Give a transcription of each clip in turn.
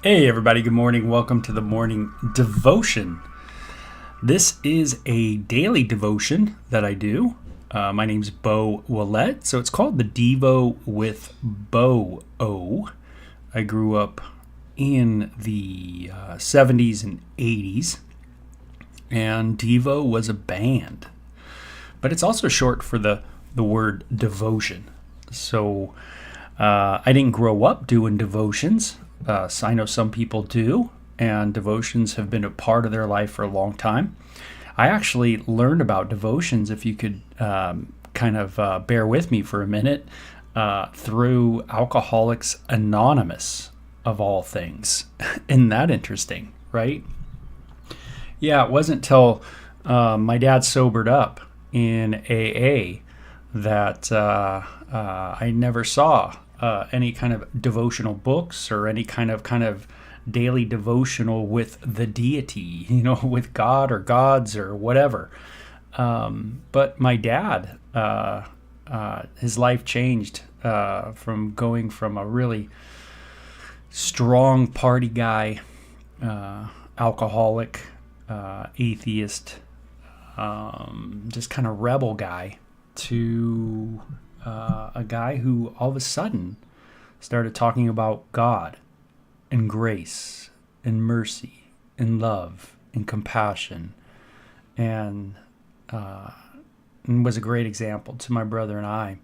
Hey everybody, good morning. Welcome to the morning devotion. This is a daily devotion that I do. My name's Beau Willette, so it's called the Devo with Beau. I grew up in the 70s and 80s, and Devo was a band. But it's also short for the word devotion. So I didn't grow up doing devotions. So I know some people do, and devotions have been a part of their life for a long time. I actually learned about devotions, if you could bear with me for a minute, through Alcoholics Anonymous, of all things. Isn't that interesting, right? Yeah, it wasn't till my dad sobered up in AA that I never saw any kind of devotional books or any kind of daily devotional with the deity, with God or gods or whatever. But my dad, his life changed from going from a really strong party guy, alcoholic, atheist, just kind of rebel guy, to a guy who all of a sudden started talking about God and grace and mercy and love and compassion, and was a great example to my brother and I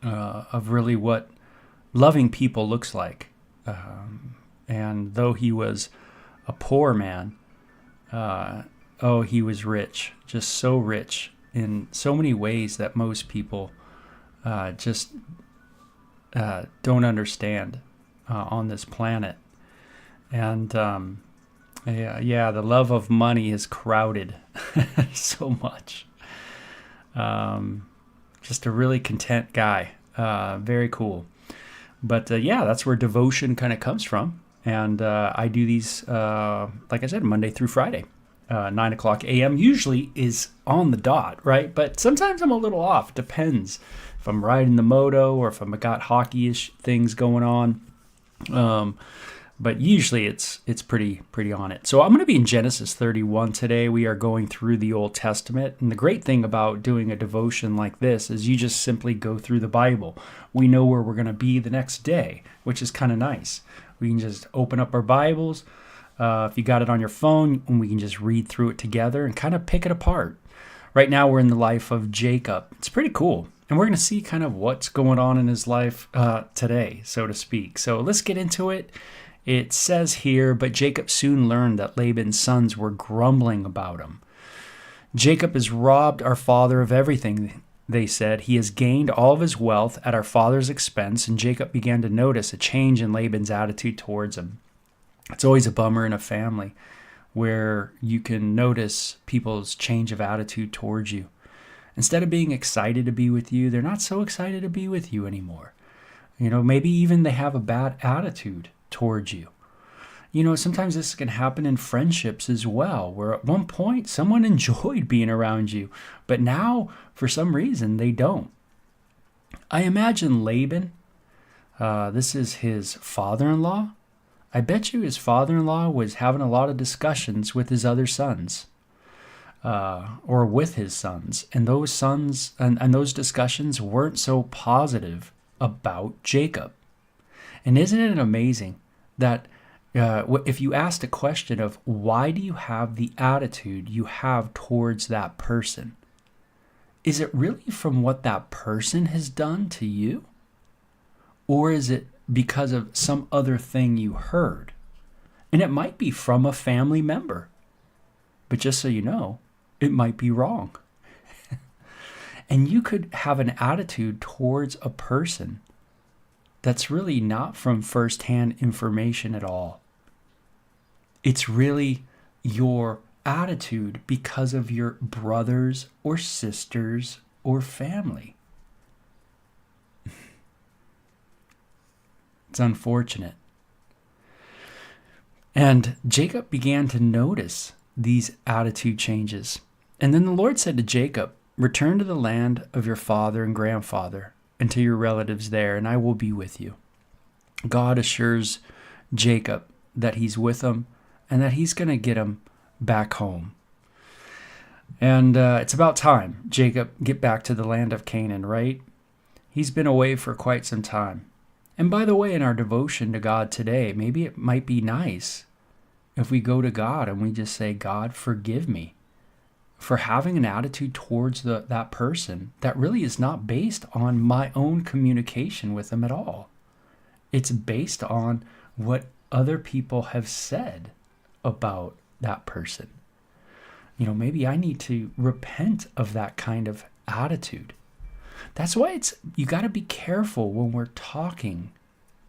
of really what loving people looks like. And though he was a poor man, he was rich, just so rich in so many ways that most people just don't understand on this planet. And the love of money is crowded so much. Just a really content guy. Very cool. But that's where devotion kind of comes from. And I do these, like I said, Monday through Friday. 9 o'clock a.m. usually is on the dot, right? But sometimes I'm a little off. Depends if I'm riding the moto or if I've got hockey-ish things going on. But usually it's pretty on it. So I'm going to be in Genesis 31 today. We are going through the Old Testament. And the great thing about doing a devotion like this is you just simply go through the Bible. We know where we're going to be the next day, which is kind of nice. We can just open up our Bibles. If you got it on your phone, and we can just read through it together and kind of pick it apart. Right now we're in the life of Jacob. It's pretty cool. And we're going to see kind of what's going on in his life today, so to speak. So let's get into it. It says here, but Jacob soon learned that Laban's sons were grumbling about him. Jacob has robbed our father of everything, they said. He has gained all of his wealth at our father's expense, and Jacob began to notice a change in Laban's attitude towards him. It's always a bummer in a family where you can notice people's change of attitude towards you. Instead of being excited to be with you, they're not so excited to be with you anymore. Maybe even they have a bad attitude towards you. Sometimes this can happen in friendships as well, where at one point someone enjoyed being around you, but now for some reason they don't. I imagine Laban, this is his father-in-law. I bet you his father-in-law was having a lot of discussions with his other sons, or with his sons, and those sons and those discussions weren't so positive about Jacob. And isn't it amazing that if you asked a question of why do you have the attitude you have towards that person, is it really from what that person has done to you? Or is it because of some other thing you heard? And it might be from a family member. But just so you know, it might be wrong. And you could have an attitude towards a person that's really not from firsthand information at all. It's really your attitude because of your brothers or sisters or family. It's unfortunate. And Jacob began to notice these attitude changes. And then the Lord said to Jacob, "Return to the land of your father and grandfather and to your relatives there, and I will be with you." God assures Jacob that he's with him and that he's going to get him back home. And it's about time Jacob get back to the land of Canaan, right? He's been away for quite some time. And by the way, in our devotion to God today, maybe it might be nice if we go to God and we just say, "God, forgive me for having an attitude towards that person that really is not based on my own communication with them at all. It's based on what other people have said about that person. Maybe I need to repent of that kind of attitude." That's why you got to be careful when we're talking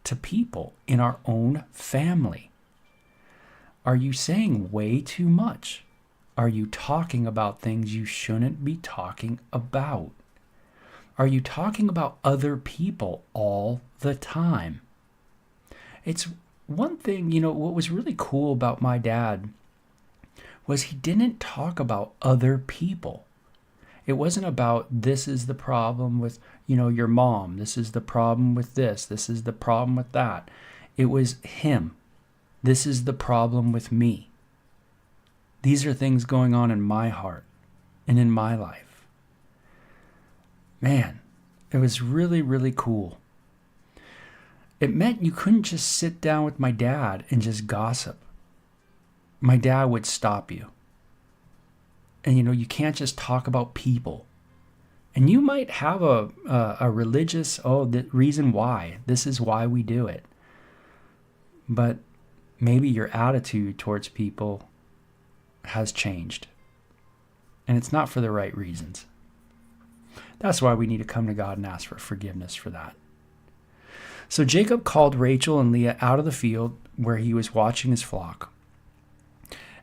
to people in our own family. Are you saying way too much? Are you talking about things you shouldn't be talking about? Are you talking about other people all the time? It's one thing, what was really cool about my dad was he didn't talk about other people. It wasn't about, this is the problem with, your mom. This is the problem with this. This is the problem with that. It was him. This is the problem with me. These are things going on in my heart and in my life. Man, it was really, really cool. It meant you couldn't just sit down with my dad and just gossip. My dad would stop you. And you can't just talk about people. And you might have a religious, the reason why. This is why we do it. But maybe your attitude towards people has changed. And it's not for the right reasons. That's why we need to come to God and ask for forgiveness for that. So Jacob called Rachel and Leah out of the field where he was watching his flock.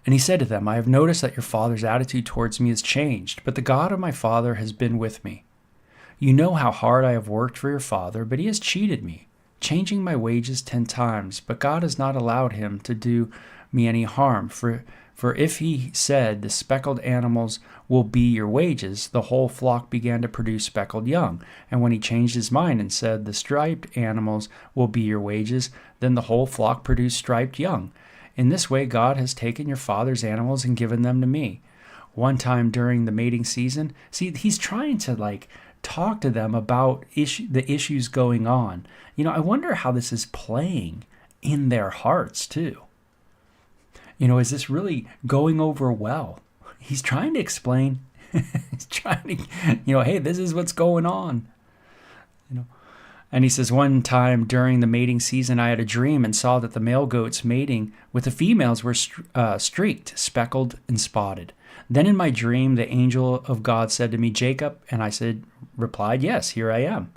And he said to them, "I have noticed that your father's attitude towards me has changed, but the God of my father has been with me. You know how hard I have worked for your father, but he has cheated me, changing my wages 10 times. But God has not allowed him to do me any harm. For if he said, 'The speckled animals will be your wages,' the whole flock began to produce speckled young. And when he changed his mind and said, 'The striped animals will be your wages,' then the whole flock produced striped young. In this way, God has taken your father's animals and given them to me. One time during the mating season," see, he's trying to talk to them about the issues going on. I wonder how this is playing in their hearts too. Is this really going over well? He's trying to explain. He's trying to, hey, this is what's going on. And he says, "One time during the mating season, I had a dream and saw that the male goats mating with the females were streaked, speckled, and spotted. Then in my dream, the angel of God said to me, 'Jacob,' and I replied, 'Yes, here I am.'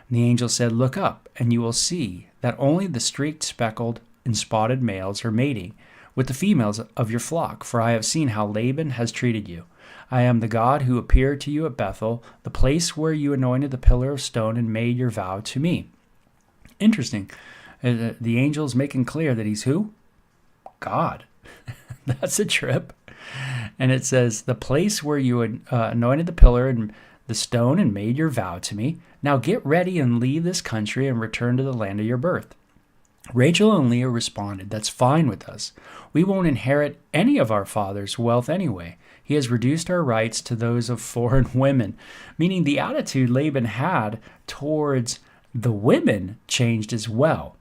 And the angel said, 'Look up, and you will see that only the streaked, speckled, and spotted males are mating with the females of your flock, for I have seen how Laban has treated you. I am the God who appeared to you at Bethel, the place where you anointed the pillar of stone and made your vow to me." Interesting. The angel is making clear that he's who? God, that's a trip. And it says, the place where you anointed the pillar and the stone and made your vow to me. Now get ready and leave this country and return to the land of your birth. Rachel and Leah responded, that's fine with us. We won't inherit any of our father's wealth anyway. He has reduced our rights to those of foreign women, meaning the attitude Laban had towards the women changed as well.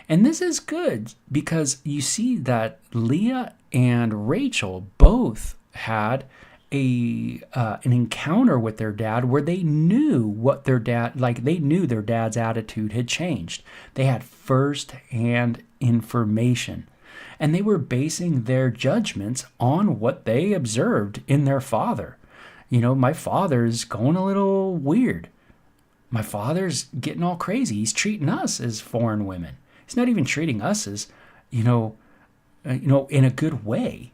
And this is good because you see that Leah and Rachel both had an encounter with their dad where they knew what their dad, like they knew their dad's attitude had changed. They had first-hand information, and they were basing their judgments on what they observed in their father. My father's going a little weird. My father's getting all crazy. He's treating us as foreign women. He's not even treating us as, in a good way.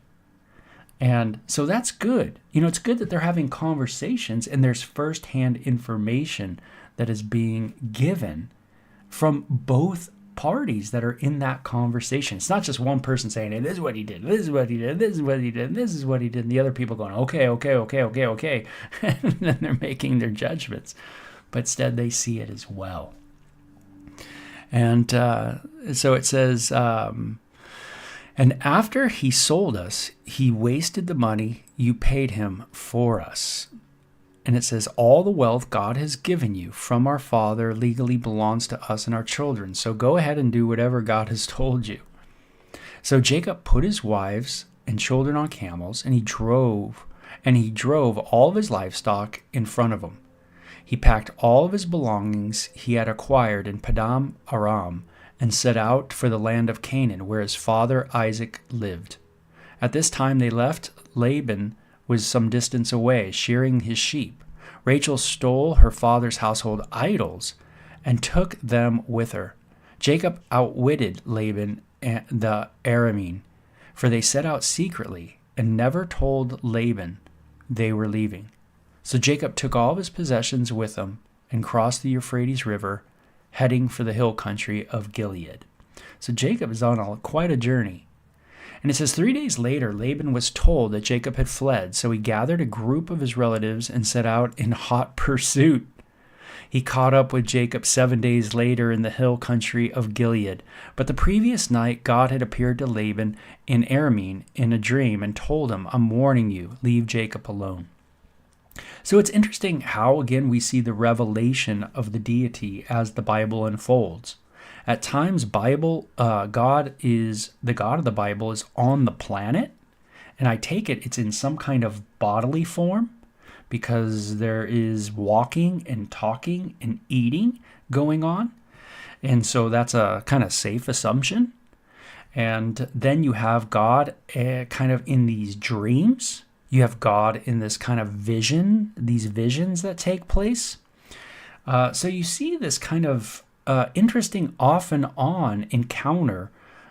And so that's good. It's good that they're having conversations and there's firsthand information that is being given from both parties that are in that conversation. It's not just one person saying, hey, this is what he did, this is what he did, this is what he did, this is what he did, and the other people going, okay. And then they're making their judgments. But instead they see it as well. And so it says, and after he sold us, he wasted the money you paid him for us. And it says, all the wealth God has given you from our father legally belongs to us and our children. So go ahead and do whatever God has told you. So Jacob put his wives and children on camels, and he drove all of his livestock in front of him. He packed all of his belongings he had acquired in Paddan Aram and set out for the land of Canaan, where his father Isaac lived. At this time they left. Laban was some distance away, shearing his sheep. Rachel stole her father's household idols and took them with her. Jacob outwitted Laban and the Aramean, for they set out secretly and never told Laban they were leaving. So Jacob took all of his possessions with him and crossed the Euphrates River, heading for the hill country of Gilead. So Jacob is on quite a journey. And it says 3 days later, Laban was told that Jacob had fled, so he gathered a group of his relatives and set out in hot pursuit. He caught up with Jacob 7 days later in the hill country of Gilead. But the previous night, God had appeared to Laban in Aramean in a dream and told him, I'm warning you, leave Jacob alone. So it's interesting how, again, we see the revelation of the deity as the Bible unfolds. At times, God is the God of the Bible is on the planet, and I take it's in some kind of bodily form because there is walking and talking and eating going on, and so that's a kind of safe assumption. And then you have God kind of in these dreams. You have God in this kind of vision, these visions that take place. So you see this kind of interesting off and on encounter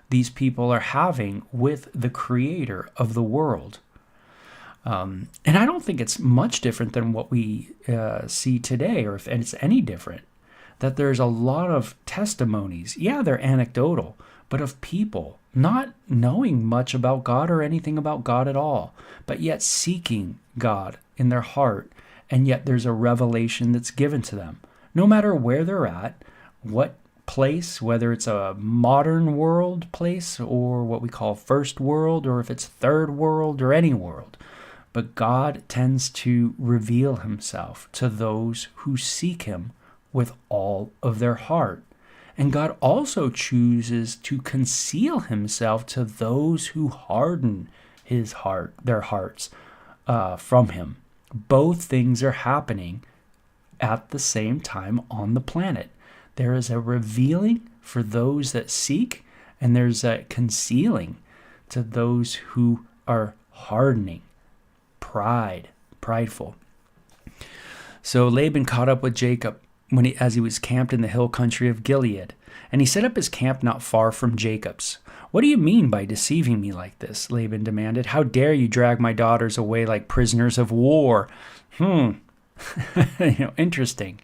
these people are having with the creator of the world. And I don't think it's much different than what we see today, or if it's any different, that there's a lot of testimonies. Yeah, they're anecdotal, but of people not knowing much about God or anything about God at all, but yet seeking God in their heart, and yet there's a revelation that's given to them. No matter where they're at, what place, whether it's a modern world place or what we call first world, or if it's third world or any world, but God tends to reveal himself to those who seek him with all of their heart. And God also chooses to conceal himself to those who harden their hearts from him. Both things are happening at the same time on the planet. There is a revealing for those that seek, and there's a concealing to those who are hardening, prideful. So Laban caught up with Jacob as he was camped in the hill country of Gilead, and he set up his camp not far from Jacob's. What do you mean by deceiving me like this? Laban demanded. How dare you drag my daughters away like prisoners of war? Interesting.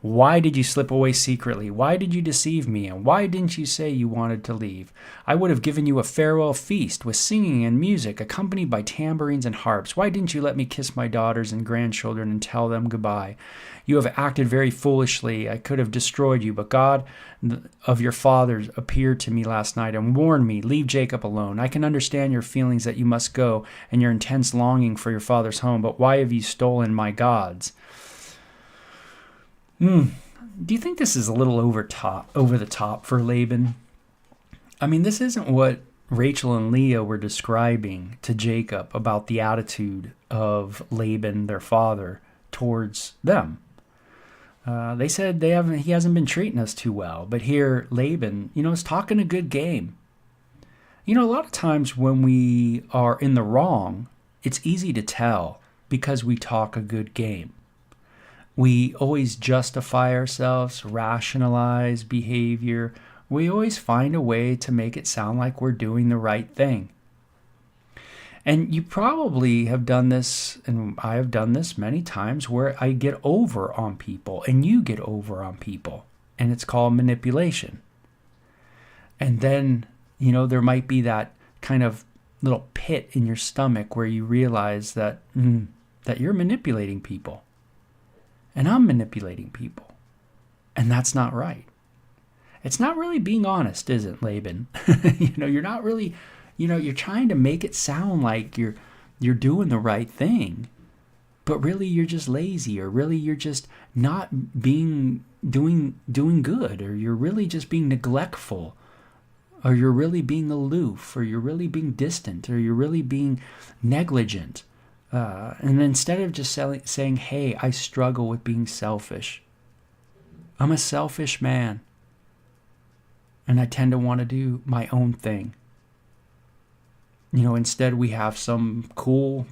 Why did you slip away secretly? Why did you deceive me? And why didn't you say you wanted to leave? I would have given you a farewell feast with singing and music, accompanied by tambourines and harps. Why didn't you let me kiss my daughters and grandchildren and tell them goodbye? You have acted very foolishly. I could have destroyed you, but God of your fathers appeared to me last night and warned me, leave Jacob alone. I can understand your feelings that you must go and your intense longing for your father's home, but why have you stolen my gods? Do you think this is a little over the top for Laban? I mean, this isn't what Rachel and Leah were describing to Jacob about the attitude of Laban, their father, towards them. They said he hasn't been treating us too well. But here, Laban, is talking a good game. A lot of times when we are in the wrong, it's easy to tell because we talk a good game. We always justify ourselves, rationalize behavior. We always find a way to make it sound like we're doing the right thing. And you probably have done this, and I have done this many times, where I get over on people and you get over on people. And it's called manipulation. And then, there might be that kind of little pit in your stomach where you realize that you're manipulating people. And I'm manipulating people. And that's not right. It's not really being honest, is it, Laban? You're not really, you're trying to make it sound like you're doing the right thing. But really you're just lazy, or really you're just not doing good, or you're really just being neglectful, or you're really being aloof, or you're really being distant, or you're really being negligent. And instead of just saying, hey, I struggle with being selfish. I'm a selfish man. And I tend to want to do my own thing. Instead we have some cool,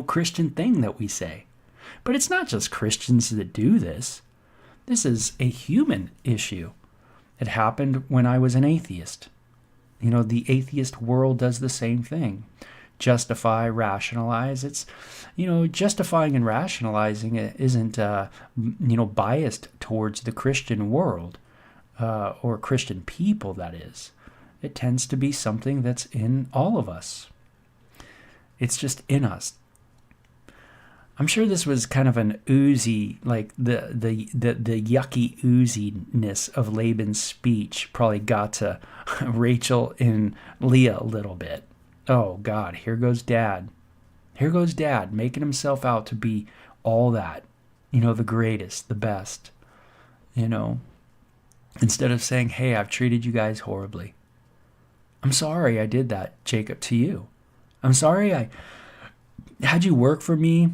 Christian thing that we say. But it's not just Christians that do this. This is a human issue. It happened when I was an atheist. The atheist world does the same thing. Justify, rationalize. It's, justifying and rationalizing it isn't, biased towards the Christian world, or Christian people, that is. It tends to be something that's in all of us. It's just in us. I'm sure this was kind of an oozy, like the yucky ooziness of Laban's speech probably got to Rachel and Leah a little bit. Oh, God, here goes Dad. Here goes Dad, making himself out to be all that, the greatest, the best, Instead of saying, hey, I've treated you guys horribly. I'm sorry I did that, Jacob, to you. I'm sorry I had you work for me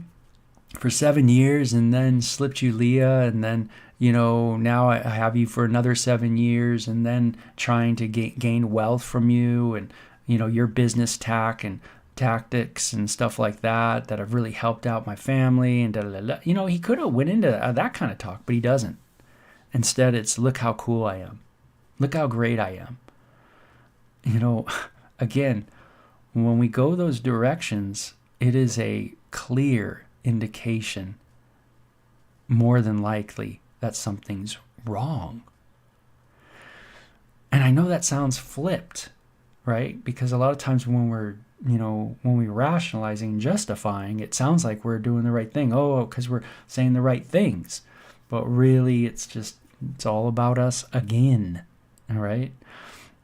for 7 years and then slipped you Leah, and then, now I have you for another 7 years, and then trying to gain wealth from you, and your business tactics and stuff like that have really helped out my family, and he could have went into that kind of talk, but he doesn't. Instead, it's, look how cool I am. Look how great I am. Again, when we go those directions, it is a clear indication, more than likely, that something's wrong. And I know that sounds flipped, right? Because a lot of times when we're rationalizing and justifying, it sounds like we're doing the right thing. Oh, because we're saying the right things. But really, it's all about us again, all right?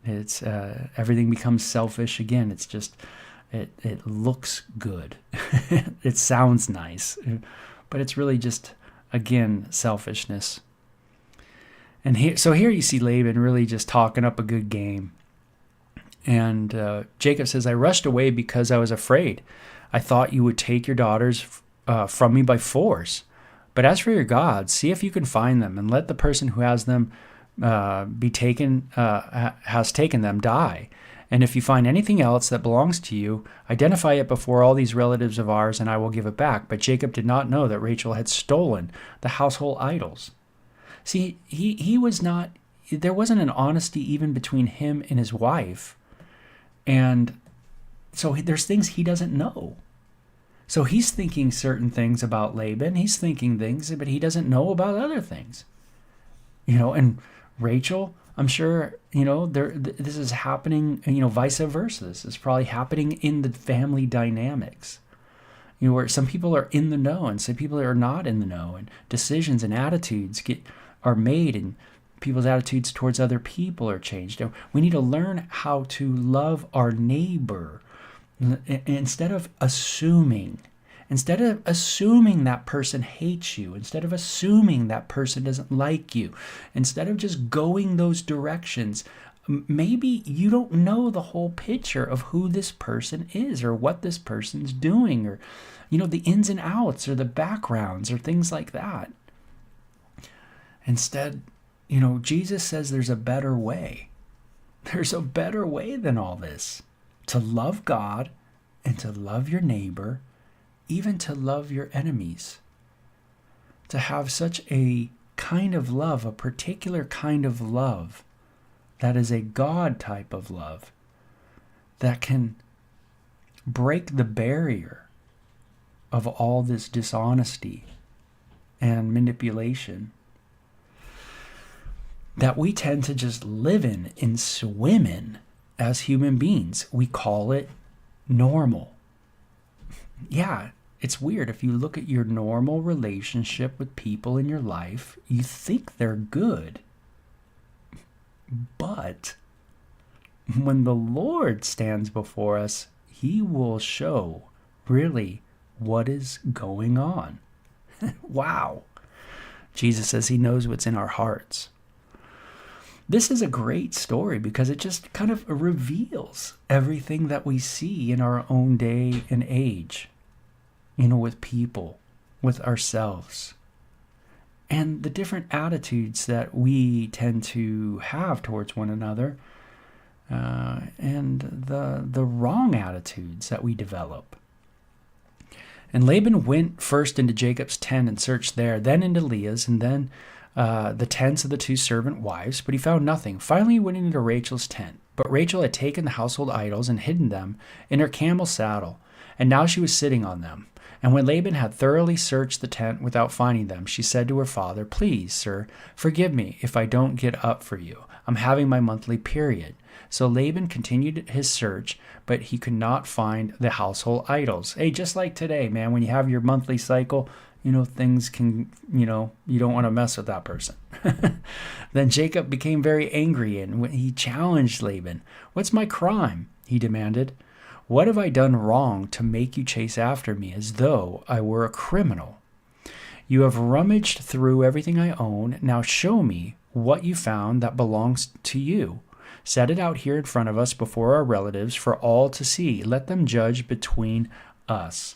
It's everything becomes selfish again. It's just, it looks good. It sounds nice. But it's really just, again, selfishness. And here you see Laban really just talking up a good game. And Jacob says, I rushed away because I was afraid. I thought you would take your daughters from me by force. But as for your gods, see if you can find them, and let the person who has them has taken them die. And if you find anything else that belongs to you, identify it before all these relatives of ours, and I will give it back. But Jacob did not know that Rachel had stolen the household idols. See, he was not, there wasn't an honesty even between him and his wife. And so there's things he doesn't know. So he's thinking certain things about Laban. He's thinking things, but he doesn't know about other things. And Rachel, I'm sure, this is happening, vice versa. This is probably happening in the family dynamics. Where some people are in the know and some people are not in the know, and decisions and attitudes are made, and people's attitudes towards other people are changed. We need to learn how to love our neighbor instead of assuming. Instead of assuming that person hates you, instead of assuming that person doesn't like you, instead of just going those directions, maybe you don't know the whole picture of who this person is or what this person's doing, or the ins and outs or the backgrounds or things like that. Instead, Jesus says there's a better way. There's a better way than all this. To love God and to love your neighbor, even to love your enemies. To have such a kind of love, a particular kind of love, that is a God type of love, that can break the barrier of all this dishonesty and manipulation that we tend to just live in and swim in as human beings. We call it normal. Yeah, it's weird. If you look at your normal relationship with people in your life, you think they're good. But when the Lord stands before us, he will show really what is going on. Wow. Jesus says he knows what's in our hearts. This is a great story because it just kind of reveals everything that we see in our own day and age, with people, with ourselves, and the different attitudes that we tend to have towards one another, and the wrong attitudes that we develop. And Laban went first into Jacob's tent and searched there, then into Leah's, and then the tents of the two servant wives, but he found nothing. Finally, he went into Rachel's tent. But Rachel had taken the household idols and hidden them in her camel's saddle, and now she was sitting on them. And when Laban had thoroughly searched the tent without finding them, she said to her father, "Please, sir, forgive me if I don't get up for you. I'm having my monthly period." So Laban continued his search, but he could not find the household idols. Hey, just like today, man, when you have your monthly cycle, things can, you don't want to mess with that person. Then Jacob became very angry, and he challenged Laban. "What's my crime?" he demanded. "What have I done wrong to make you chase after me as though I were a criminal? You have rummaged through everything I own. Now show me what you found that belongs to you. Set it out here in front of us before our relatives for all to see. Let them judge between us."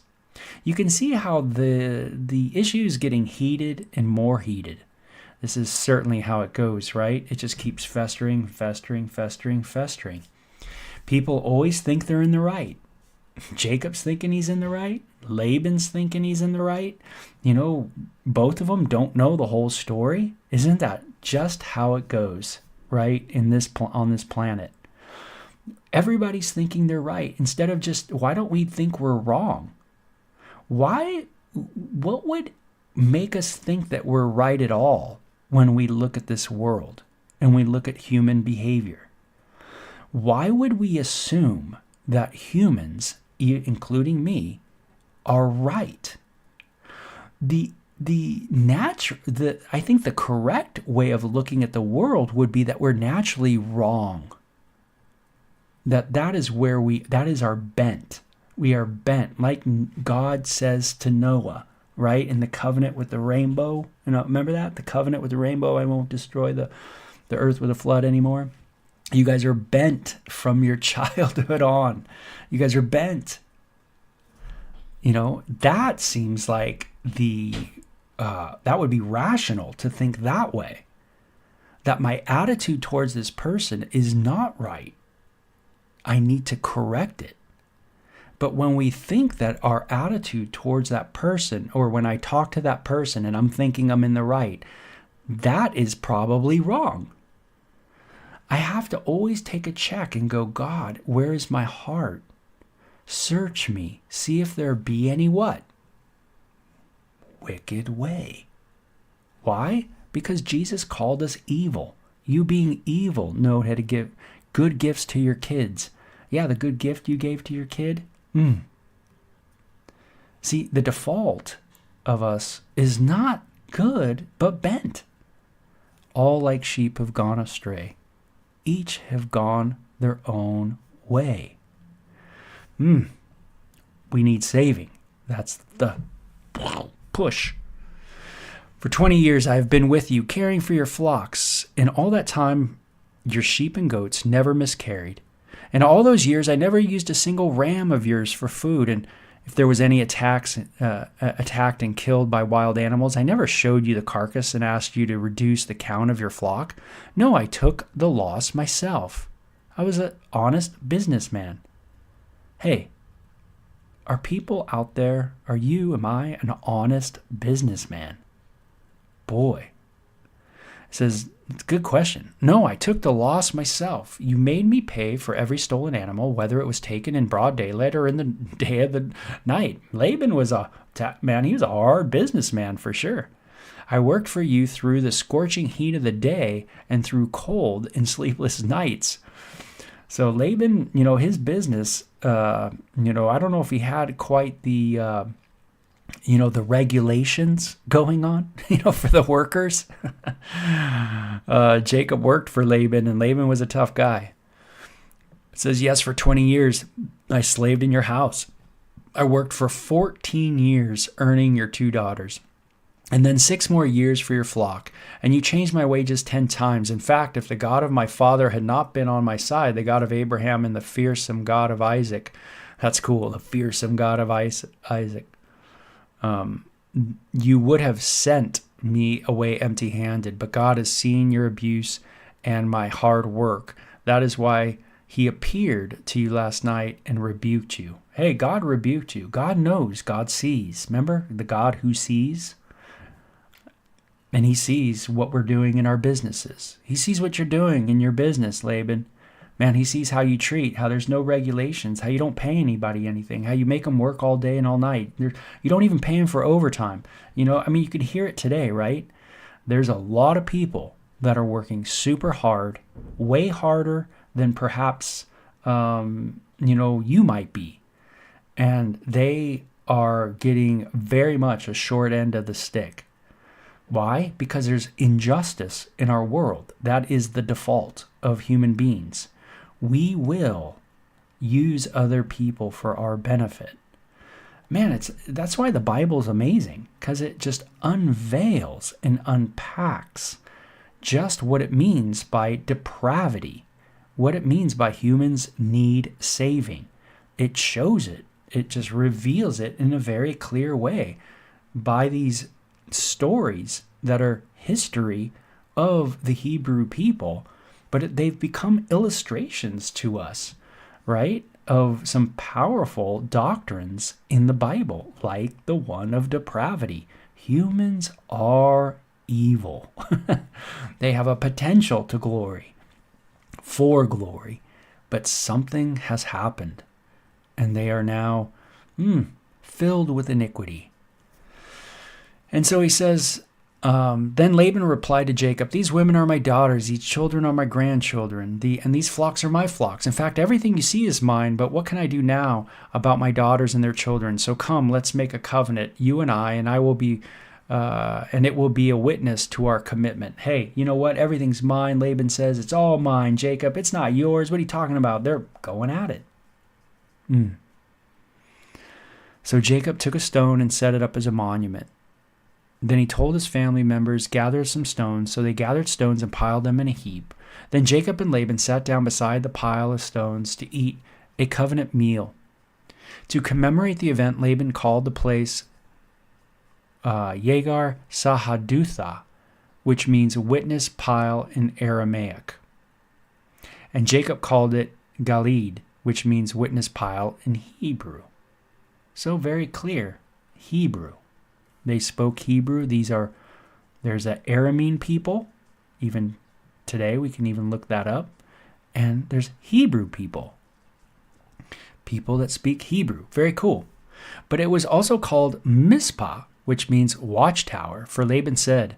You can see how the issue is getting heated and more heated. This is certainly how it goes, right? It just keeps festering, festering, festering, festering. People always think they're in the right. Jacob's thinking he's in the right. Laban's thinking he's in the right. Both of them don't know the whole story. Isn't that just how it goes, right, on this planet? Everybody's thinking they're right instead of just, why don't we think we're wrong? What would make us think that we're right at all when we look at this world and we look at human behavior? Why would we assume that humans, including me, are right? I think the correct way of looking at the world would be that we're naturally wrong. That is our bent. We are bent, like God says to Noah, right? In the covenant with the rainbow. Remember that? The covenant with the rainbow, I won't destroy the earth with a flood anymore. You guys are bent from your childhood on. You guys are bent. That seems like that would be rational to think that way. That my attitude towards this person is not right. I need to correct it. But when we think that our attitude towards that person, or when I talk to that person and I'm thinking I'm in the right, that is probably wrong. I have to always take a check and go, God, where is my heart? Search me, see if there be any what? Wicked way. Why? Because Jesus called us evil. You being evil know how to give good gifts to your kids. Yeah, the good gift you gave to your kid. See, the default of us is not good, but bent. All like sheep have gone astray. Each have gone their own way. We need saving. That's the push. For 20 years I have been with you, caring for your flocks. In all that time, your sheep and goats never miscarried. In all those years, I never used a single ram of yours for food. And if there was any attacked and killed by wild animals, I never showed you the carcass and asked you to reduce the count of your flock. No, I took the loss myself. I was an honest businessman. Hey, are people out there, am I an honest businessman? Boy. It says, it's a good question. No, I took the loss myself. You made me pay for every stolen animal, whether it was taken in broad daylight or in the day of the night. Laban was he was a hard businessman for sure. I worked for you through the scorching heat of the day and through cold and sleepless nights. So Laban, his business, I don't know if he had quite the the regulations going on, for the workers. Jacob worked for Laban, and Laban was a tough guy. It says, yes, for 20 years, I slaved in your house. I worked for 14 years, earning your 2 daughters. And then 6 more years for your flock. And you changed my wages 10 times. In fact, if the God of my father had not been on my side, the God of Abraham and the fearsome God of Isaac, that's cool, the fearsome God of Isaac, you would have sent me away empty-handed. But God has seen your abuse and my hard work. That is why he appeared to you last night and rebuked you. Hey, God rebuked you. God knows. God sees. Remember the God who sees? And he sees what we're doing in our businesses. He sees what you're doing in your business, Laban. Man, he sees how you treat, how there's no regulations, how you don't pay anybody anything, how you make them work all day and all night. You don't even pay them for overtime. You could hear it today, right? There's a lot of people that are working super hard, way harder than perhaps, you might be. And they are getting very much a short end of the stick. Why? Because there's injustice in our world. That is the default of human beings. We will use other people for our benefit. Man, that's why the Bible is amazing, because it just unveils and unpacks just what it means by depravity, what it means by humans need saving. It shows it. It just reveals it in a very clear way by these stories that are history of the Hebrew people, but they've become illustrations to us, right, of some powerful doctrines in the Bible, like the one of depravity. Humans are evil. They have a potential to glory, for glory, but something has happened, and they are now filled with iniquity. And so he says, then Laban replied to Jacob, these women are my daughters, these children are my grandchildren, and these flocks are my flocks. In fact, everything you see is mine, but what can I do now about my daughters and their children? So come, let's make a covenant, you and I will be, and it will be a witness to our commitment. Hey, you know what? Everything's mine. Laban says, it's all mine, Jacob. It's not yours. What are you talking about? They're going at it. So Jacob took a stone and set it up as a monument. Then he told his family members, gather some stones. So they gathered stones and piled them in a heap. Then Jacob and Laban sat down beside the pile of stones to eat a covenant meal. To commemorate the event, Laban called the place Yegar Sahadutha, which means witness pile in Aramaic. And Jacob called it Galid, which means witness pile in Hebrew. So very clear, Hebrew. They spoke Hebrew. There's an Aramean people. Even today, we can even look that up. And there's Hebrew people. people that speak Hebrew. Very cool. But it was also called Mizpah, which means watchtower, for Laban said,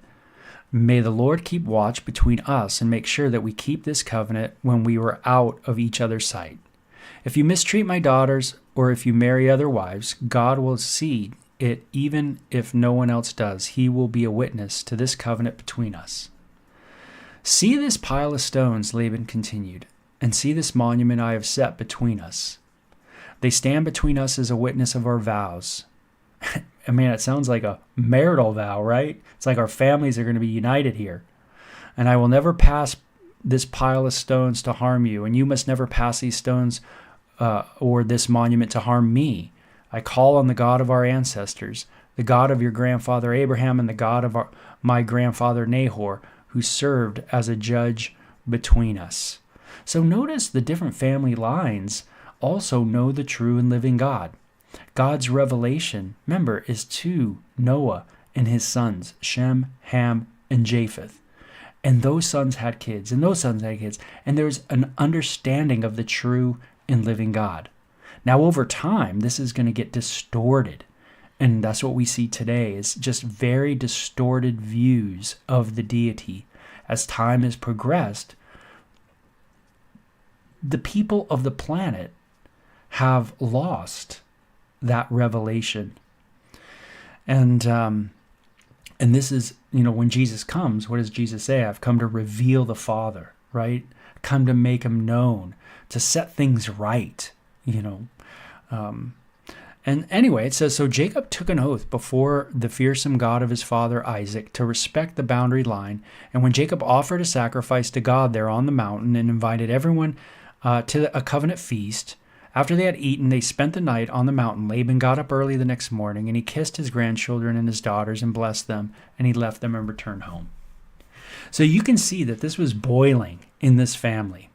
"May the Lord keep watch between us and make sure that we keep this covenant when we were out of each other's sight. If you mistreat my daughters, or if you marry other wives, God will see it even if no one else does. He will be a witness to this covenant between us." "See this pile of stones," Laban continued, "and see this monument I have set between us. They stand between us as a witness of our vows." I mean, it sounds like a marital vow, right? It's like our families are going to be united here. "And I will never pass this pile of stones to harm you, and you must never pass these stones or this monument to harm me. I call on the God of our ancestors, the God of your grandfather Abraham, and the God of my grandfather Nahor, who served as a judge between us." So notice the different family lines also know the true and living God. God's revelation, remember, is to Noah and his sons, Shem, Ham, and Japheth. And those sons had kids, and those sons had kids. And there's an understanding of the true and living God. Now, over time, this is going to get distorted. And that's what we see today, is just very distorted views of the deity. As time has progressed, the people of the planet have lost that revelation. And this is, when Jesus comes, what does Jesus say? "I've come to reveal the Father," right? Come to make him known, to set things right, And anyway, it says, "So Jacob took an oath before the fearsome God of his father Isaac to respect the boundary line. And when Jacob offered a sacrifice to God there on the mountain and invited everyone to a covenant feast, after they had eaten, they spent the night on the mountain. Laban got up early the next morning, and he kissed his grandchildren and his daughters and blessed them, and he left them and returned home." So you can see that this was boiling in this family.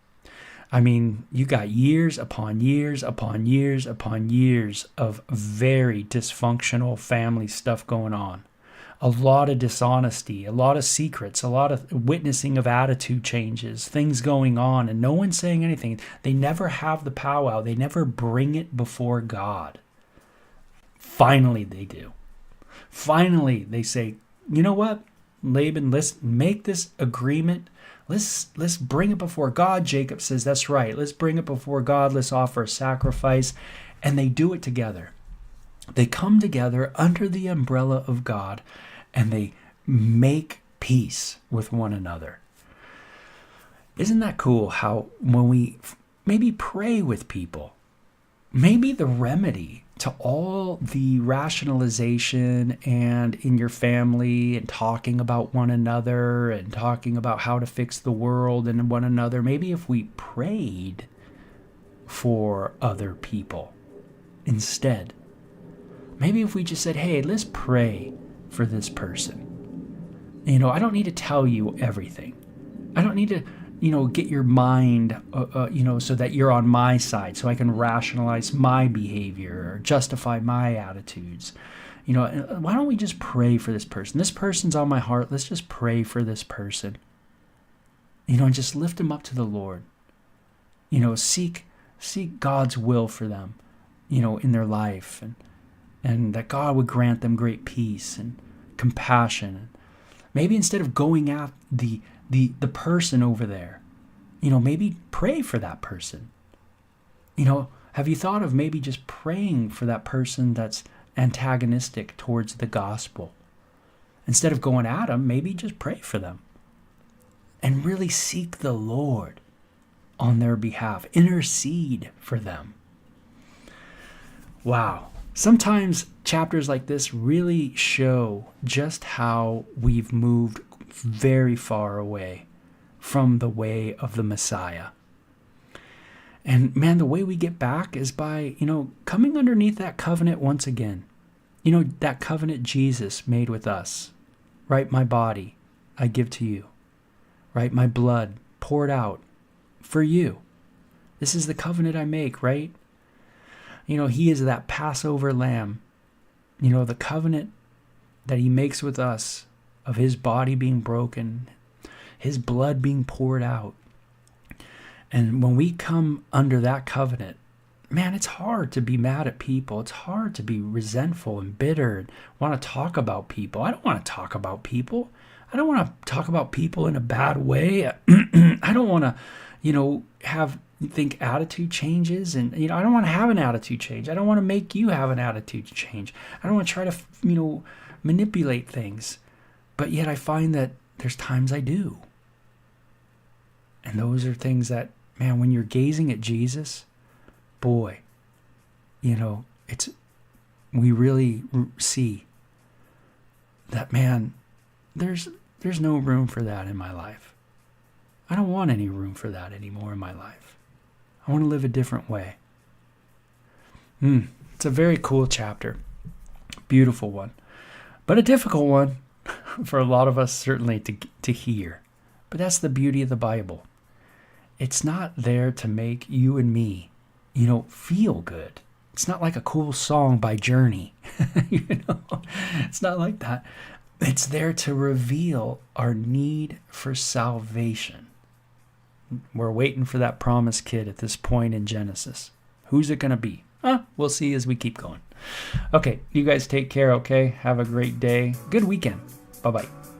I mean, you got years upon years upon years upon years of very dysfunctional family stuff going on. A lot of dishonesty, a lot of secrets, a lot of witnessing of attitude changes, things going on, and no one's saying anything. They never have the powwow. They never bring it before God. Finally, they do. Finally, they say, "You know what, Laban, let's make this agreement. Let's bring it before God." Jacob says, "That's right. Let's bring it before God. Let's offer a sacrifice." And they do it together. They come together under the umbrella of God, and they make peace with one another. Isn't that cool how when we maybe pray with people, maybe the remedy to all the rationalization and in your family and talking about one another and talking about how to fix the world and one another, maybe if we prayed for other people instead. Maybe if we just said, "Hey, let's pray for this person." I don't need to tell you everything. I don't need to get your mind, so that you're on my side, so I can rationalize my behavior or justify my attitudes. Why don't we just pray for this person? This person's on my heart. Let's just pray for this person. And just lift them up to the Lord. Seek God's will for them, in their life, and that God would grant them great peace and compassion. Maybe instead of going at the person over there, maybe pray for that person. Have you thought of maybe just praying for that person that's antagonistic towards the gospel? Instead of going at them, maybe just pray for them. And really seek the Lord on their behalf. Intercede for them. Wow. Sometimes chapters like this really show just how we've moved very far away from the way of the Messiah. And man, the way we get back is by, coming underneath that covenant once again. That covenant Jesus made with us, right? "My body I give to you," right? "My blood poured out for you. This is the covenant I make," right? He is that Passover lamb, the covenant that he makes with us of his body being broken, his blood being poured out. And when we come under that covenant, man, it's hard to be mad at people. It's hard to be resentful and bitter and want to talk about people. I don't want to talk about people. I don't want to talk about people in a bad way. I don't want to, think attitude changes, and I don't want to have an attitude change. I don't want to make you have an attitude change. I don't want to try to manipulate things. But yet I find that there's times I do. And those are things that, man, when you're gazing at Jesus, boy, we really see that, man, there's no room for that in my life. I don't want any room for that anymore in my life. I want to live a different way. It's a very cool chapter. Beautiful one. But a difficult one for a lot of us, certainly, to hear. But that's the beauty of the Bible. It's not there to make you and me, feel good. It's not like a cool song by Journey. It's not like that. It's there to reveal our need for salvation. We're waiting for that promised kid at this point in Genesis. Who's it going to be? We'll see as we keep going. Okay, you guys take care, okay? Have a great day. Good weekend. Bye-bye.